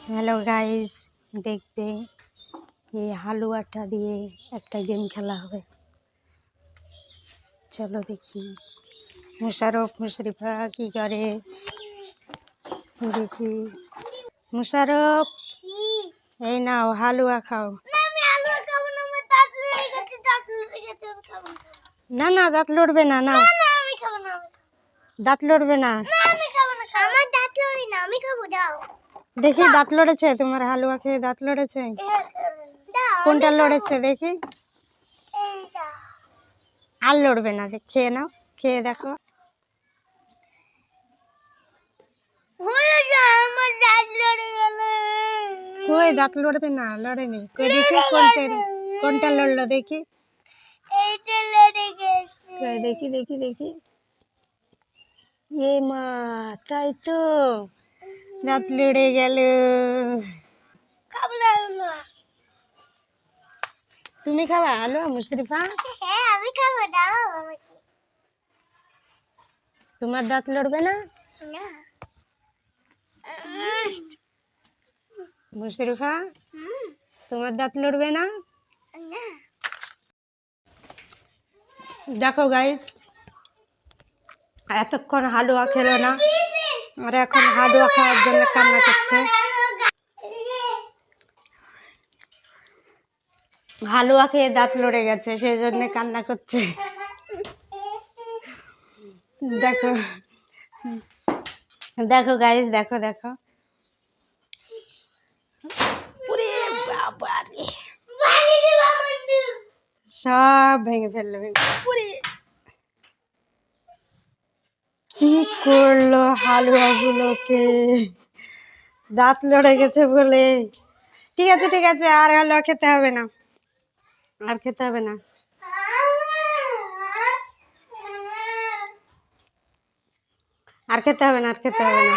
Hello guys, দেখবে এই হালুয়াটা দিয়ে একটা গেম খেলা হবে। চলো দেখি মুশারফ মুশরিফা কি করে দেখি। মুশারফ, এই নাও হালুয়া খাও। না না, দাঁত লড়বে না। নাও, দাঁত লড়বে না। দেখি দাঁত লড়েছে তোমার? হালুয়া খেয়ে দাঁত লড়েছে? কোনটা লড়েছে দেখি? আর লড়বে না, খেয়ে নাও, খেয়ে দেখো। কই দাঁত লড়বে না? লড়েনি। কই দেখি কোনটা লড়লো দেখি। কই দেখি দেখি দেখি। এ মা, তাই তো, দাঁত লড়ে গেল। তুমি খাবা হালুয়া মুশরিফা? হ্যাঁ আমি খাবো, দাও আমাকে। তোমার দাঁত লড়বে না? না। মুশরিফা, তোমার দাঁত লড়বে না? না। দেখো গাইস, এতক্ষণ হালুয়া খেলো না, আর এখন হালুয়া খাওয়ার জন্য কান্না করছে। হালুয়া খেয়ে দাঁত লড়ে গেছে, সেই জন্য কান্না করছে। দেখো দেখো গাইস, দেখো দেখো। সব ভেঙে ফেললো। কি করলো হালুয়া গুলোকে? দাঁত লড়ে গেছে বলে। ঠিক আছে ঠিক আছে, আর হালুয়া খেতে হবে না, আর খেতে হবে না। আর খেতে হবে না, আর খেতে হবে না।